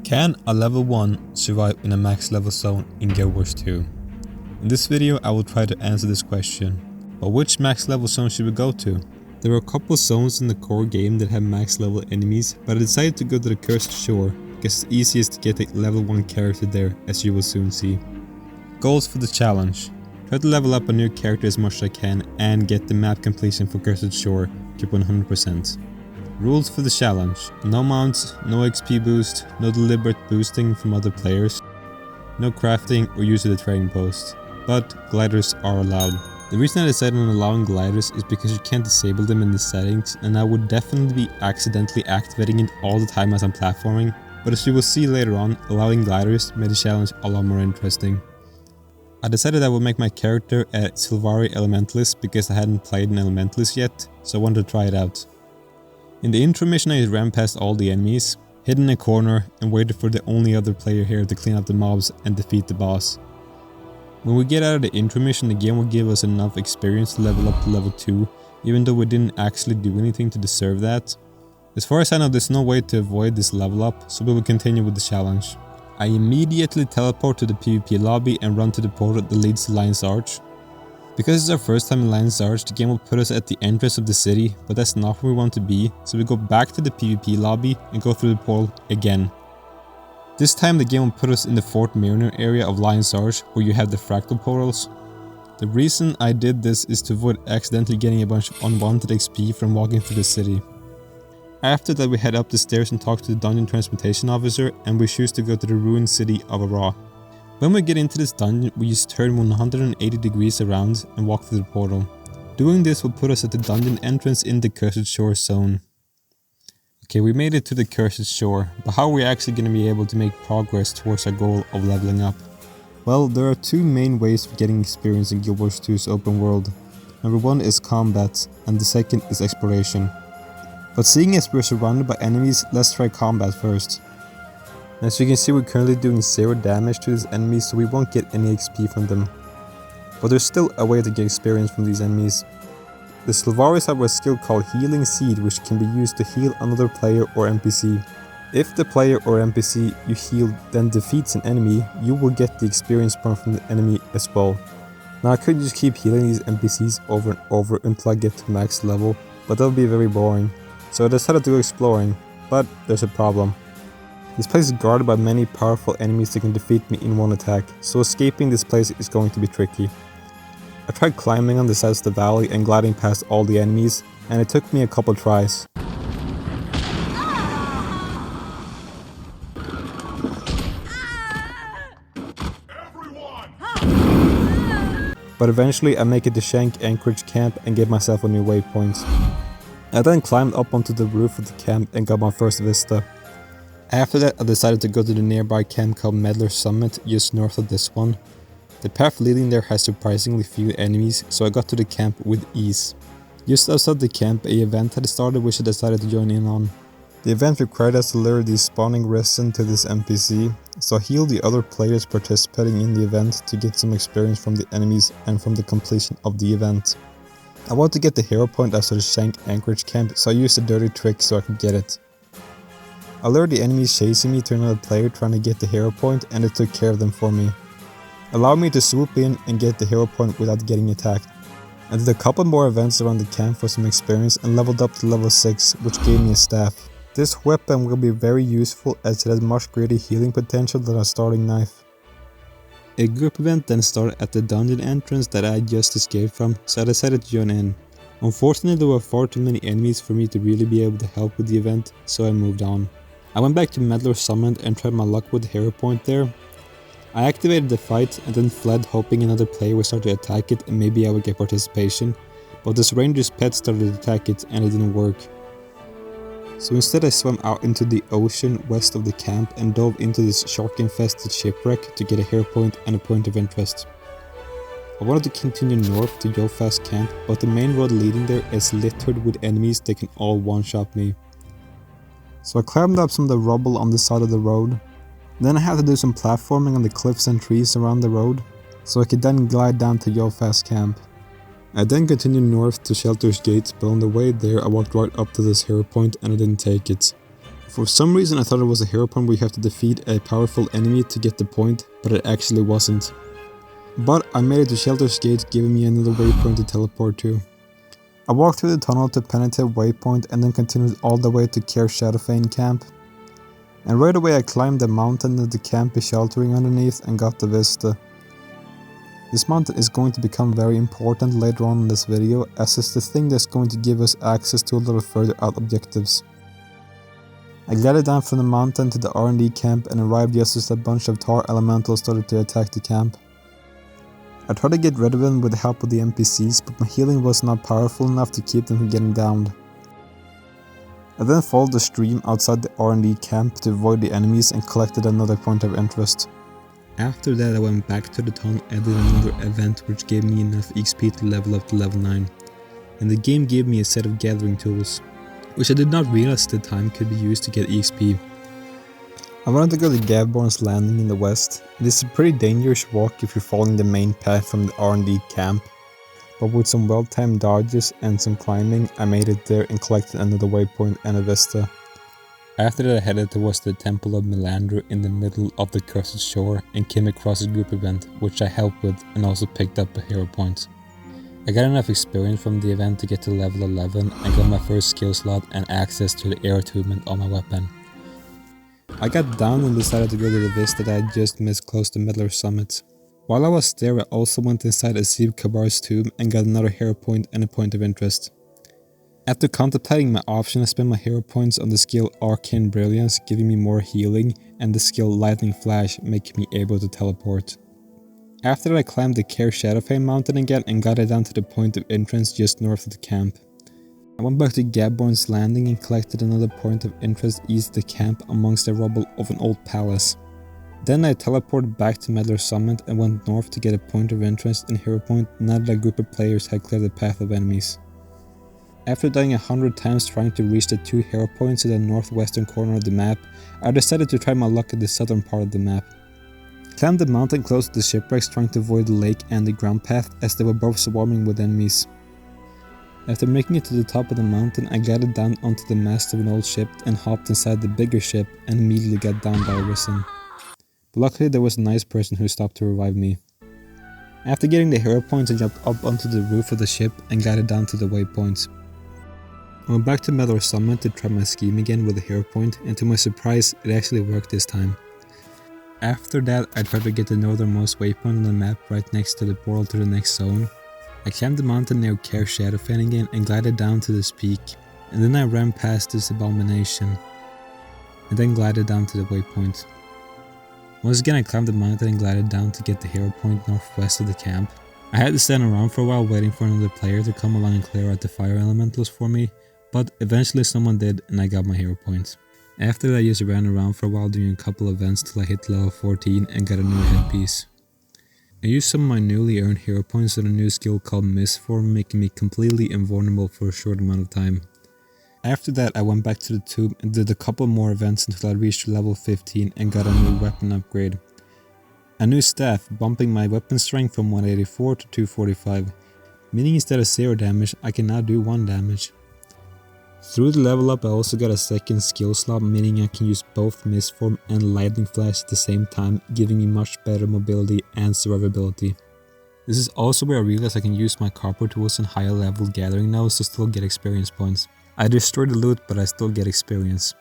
Can a level 1 survive in a max level zone in Guild Wars 2? In this video I will try to answer this question, but which max level zone should we go to? There are a couple zones in the core game that have max level enemies, but I decided to go to the Cursed Shore because it's easiest to get a level 1 character there, as you will soon see. Goals for the challenge: try to level up a new character as much as I can and get the map completion for Cursed Shore to 100%. Rules for the challenge: no mounts, no XP boost, no deliberate boosting from other players, no crafting or use of the trading post, but gliders are allowed. The reason I decided on allowing gliders is because you can't disable them in the settings, and I would definitely be accidentally activating it all the time as I'm platforming, but as you will see later on, allowing gliders made the challenge a lot more interesting. I decided I would make my character a Sylvari Elementalist because I hadn't played an Elementalist yet, so I wanted to try it out. In the intro mission I just ran past all the enemies, hid in a corner and waited for the only other player here to clean up the mobs and defeat the boss. When we get out of the intro mission, the game will give us enough experience to level up to level 2, even though we didn't actually do anything to deserve that. As far as I know, there's no way to avoid this level up, so we will continue with the challenge. I immediately teleport to the PvP lobby and run to the portal that leads to Lion's Arch. Because it's our first time in Lion's Arch, the game will put us at the entrance of the city, but that's not where we want to be, so we go back to the PvP lobby and go through the portal again. This time the game will put us in the Fort Mariner area of Lion's Arch, where you have the fractal portals. The reason I did this is to avoid accidentally getting a bunch of unwanted XP from walking through the city. After that we head up the stairs and talk to the dungeon transmutation officer, and we choose to go to the ruined city of Arah. When we get into this dungeon, we just turn 180 degrees around and walk through the portal. Doing this will put us at the dungeon entrance in the Cursed Shore zone. Okay, we made it to the Cursed Shore, but how are we actually going to be able to make progress towards our goal of leveling up? Well, there are two main ways for getting experience in Guild Wars 2's open world. Number one is combat, and the second is exploration. But seeing as we're surrounded by enemies, let's try combat first. As you can see, we're currently doing 0 damage to these enemies, so we won't get any XP from them. But there's still a way to get experience from these enemies. The Sylvaris have a skill called Healing Seed, which can be used to heal another player or NPC. If the player or NPC you heal then defeats an enemy, you will get the experience point from the enemy as well. Now I could just keep healing these NPCs over and over until I get to max level, but that would be very boring. So I decided to go exploring, but there's a problem. This place is guarded by many powerful enemies that can defeat me in one attack, so escaping this place is going to be tricky. I tried climbing on the sides of the valley and gliding past all the enemies, and it took me a couple tries. But eventually I make it to Shank Anchorage Camp and get myself a new waypoint. I then climbed up onto the roof of the camp and got my first vista. After that I decided to go to the nearby camp called Meddler Summit, just north of this one. The path leading there has surprisingly few enemies, so I got to the camp with ease. Just outside the camp, an event had started which I decided to join in on. The event required us to lure the spawning resin to this NPC, so I healed the other players participating in the event to get some experience from the enemies and from the completion of the event. I wanted to get the hero point outside the Shank Anchorage Camp, so I used a dirty trick so I could get it. I lured the enemies chasing me to another player trying to get the hero point, and it took care of them for me. Allowed me to swoop in and get the hero point without getting attacked. I did a couple more events around the camp for some experience and leveled up to level 6, which gave me a staff. This weapon will be very useful as it has much greater healing potential than a starting knife. A group event then started at the dungeon entrance that I had just escaped from, so I decided to join in. Unfortunately, there were far too many enemies for me to really be able to help with the event, so I moved on. I went back to Meddler Summit and tried my luck with the hero point there. I activated the fight and then fled, hoping another player would start to attack it and maybe I would get participation, but this ranger's pet started to attack it and it didn't work. So instead I swam out into the ocean west of the camp and dove into this shark-infested shipwreck to get a hero point and a point of interest. I wanted to continue north to Yofast camp, but the main road leading there is littered with enemies that can all one-shot me. So I climbed up some of the rubble on the side of the road. Then I had to do some platforming on the cliffs and trees around the road, so I could then glide down to Yofast camp. I then continued north to Shelter's Gate, but on the way there I walked right up to this hero point and I didn't take it. For some reason I thought it was a hero point where you have to defeat a powerful enemy to get the point, but it actually wasn't. But I made it to Shelter's Gate, giving me another waypoint to teleport to. I walked through the tunnel to Penitent Waypoint and then continued all the way to Caer Shadowfane camp. And right away I climbed the mountain that the camp is sheltering underneath and got the vista. This mountain is going to become very important later on in this video, as it's the thing that's going to give us access to a lot of further out objectives. I glided down from the mountain to the R&D camp and arrived just as a bunch of tar elementals started to attack the camp. I tried to get rid of them with the help of the NPCs, but my healing was not powerful enough to keep them from getting downed. I then followed the stream outside the R&D camp to avoid the enemies and collected another point of interest. After that I went back to the tunnel and did another event which gave me enough XP to level up to level 9. And the game gave me a set of gathering tools, which I did not realize at the time could be used to get XP. I wanted to go to Gavborn's Landing in the west. It is a pretty dangerous walk if you're following the main path from the R&D camp, but with some well-timed dodges and some climbing I made it there and collected another waypoint and a vista. After that I headed towards the Temple of Melandra in the middle of the Cursed Shore and came across a group event which I helped with and also picked up a hero point. I got enough experience from the event to get to level 11 and got my first skill slot and access to the air attunement on my weapon. I got down and decided to go to the vista that I had just missed close to Meddler's Summit. While I was there I also went inside Azib Kabar's tomb and got another hero point and a point of interest. After contemplating my option I spent my hero points on the skill Arcane Brilliance, giving me more healing, and the skill Lightning Flash, making me able to teleport. After that I climbed the Caer Shadowfane mountain again and got it down to the point of entrance just north of the camp. I went back to Gavborn's Landing and collected another point of interest east of the camp amongst the rubble of an old palace. Then I teleported back to Meddler's Summit and went north to get a point of interest and hero point now that a group of players had cleared the path of enemies. After dying 100 times trying to reach the 2 hero points in the northwestern corner of the map, I decided to try my luck at the southern part of the map. I climbed the mountain close to the shipwrecks trying to avoid the lake and the ground path as they were both swarming with enemies. After making it to the top of the mountain, I glided down onto the mast of an old ship and hopped inside the bigger ship and immediately got down by a Risen. But luckily there was a nice person who stopped to revive me. After getting the hero points I jumped up onto the roof of the ship and glided down to the waypoints. I went back to Meddler's Summit to try my scheme again with a hero point, and to my surprise it actually worked this time. After that I tried to get the northernmost waypoint on the map right next to the portal to the next zone. I climbed the mountain near Caer Shadowfane again and glided down to this peak, and then I ran past this abomination, and then glided down to the waypoint. Once again I climbed the mountain and glided down to get the hero point northwest of the camp. I had to stand around for a while waiting for another player to come along and clear out the fire elementals for me, but eventually someone did and I got my hero points. After that I just ran around for a while doing a couple events till I hit level 14 and got a new headpiece. I used some of my newly earned hero points on a new skill called Mistform, making me completely invulnerable for a short amount of time. After that I went back to the tomb and did a couple more events until I reached level 15 and got a new weapon upgrade. A new staff, bumping my weapon strength from 184 to 245, meaning instead of 0 damage I can now do 1 damage. Through the level up I also got a second skill slot, meaning I can use both Mistform and Lightning Flash at the same time, giving me much better mobility and survivability. This is also where I realized I can use my copper tools and higher level gathering nodes to still get experience points. I destroyed the loot but I still get experience.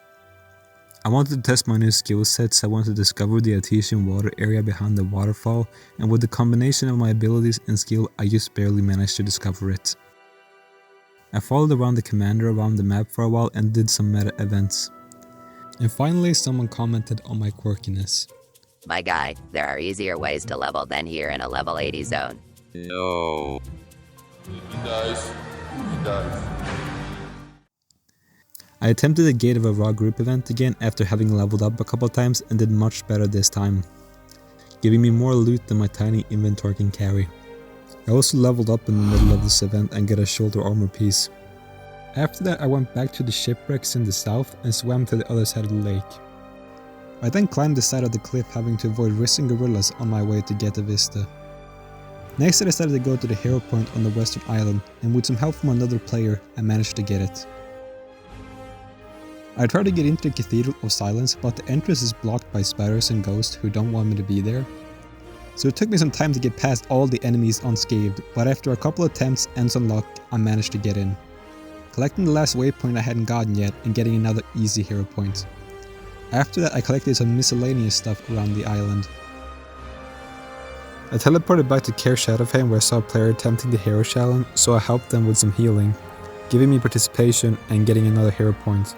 I wanted to test my new skill sets. I wanted to discover the Artesian water area behind the waterfall, and with the combination of my abilities and skill I just barely managed to discover it. I followed around the commander around the map for a while and did some meta events. And finally someone commented on my quirkiness. My guy, there are easier ways to level than here in a level 80 zone. No. He dies. He dies. I attempted the Gate of a Raw group event again after having leveled up a couple times and did much better this time, giving me more loot than my tiny inventory can carry. I also leveled up in the middle of this event and got a shoulder armor piece. After that I went back to the shipwrecks in the south and swam to the other side of the lake. I then climbed the side of the cliff, having to avoid Risen gorillas on my way to get a vista. Next I decided to go to the hero point on the western island, and with some help from another player I managed to get it. I tried to get into the Cathedral of Silence, but the entrance is blocked by spiders and ghosts who don't want me to be there. So it took me some time to get past all the enemies unscathed, but after a couple attempts and some luck, I managed to get in. Collecting the last waypoint I hadn't gotten yet and getting another easy hero point. After that I collected some miscellaneous stuff around the island. I teleported back to Caer Shadowfane where I saw a player attempting the hero challenge, so I helped them with some healing, giving me participation and getting another hero point.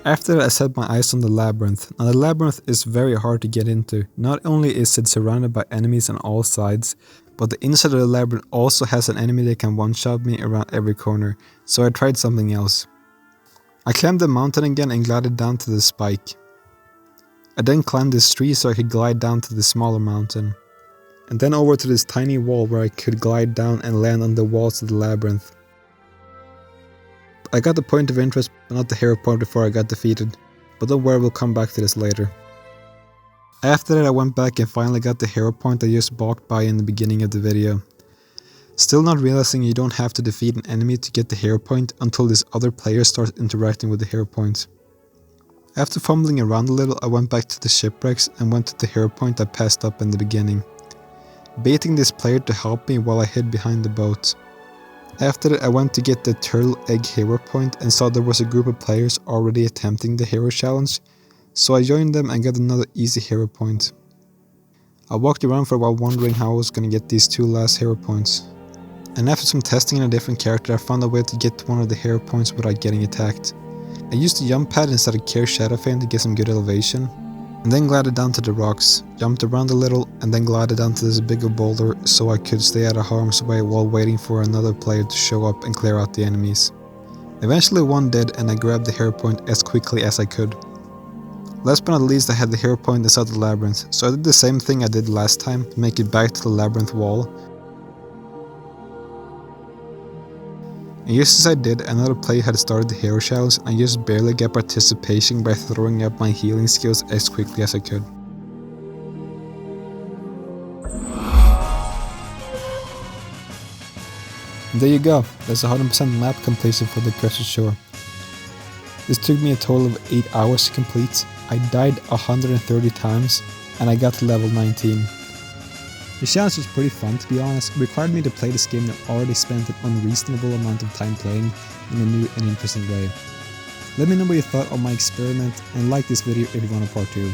After that I set my eyes on the labyrinth. Now the labyrinth is very hard to get into. Not only is it surrounded by enemies on all sides, but the inside of the labyrinth also has an enemy that can one-shot me around every corner, so I tried something else. I climbed the mountain again and glided down to the spike. I then climbed this tree so I could glide down to the smaller mountain. And then over to this tiny wall where I could glide down and land on the walls of the labyrinth. I got the point of interest, but not the hero point before I got defeated, but don't worry, we'll come back to this later. After that I went back and finally got the hero point I just walked by in the beginning of the video. Still not realizing you don't have to defeat an enemy to get the hero point until this other player starts interacting with the hero point. After fumbling around a little I went back to the shipwrecks and went to the hero point I passed up in the beginning, baiting this player to help me while I hid behind the boat. After that I went to get the turtle egg hero point and saw there was a group of players already attempting the hero challenge, so I joined them and got another easy hero point. I walked around for a while wondering how I was gonna get these two last hero points. And after some testing in a different character I found a way to get to one of the hero points without getting attacked. I used the jump pad instead of Caer Shadowfane to get some good elevation, and then glided down to the rocks, jumped around a little, and then glided down to this bigger boulder so I could stay out of harm's way while waiting for another player to show up and clear out the enemies. Eventually one did and I grabbed the hero point as quickly as I could. Last but not least I had the hero point inside the labyrinth, so I did the same thing I did last time to make it back to the labyrinth wall. And just as I did, another player had started the hero challenge and I just barely got participation by throwing up my healing skills as quickly as I could. And there you go, that's 100% map completion for the Cursed Shore. This took me a total of 8 hours to complete. I died 130 times and I got to level 19. The challenge was pretty fun, to be honest. It required me to play this game that I already spent an unreasonable amount of time playing in a new and interesting way. Let me know what you thought of my experiment and like this video if you want a part 2.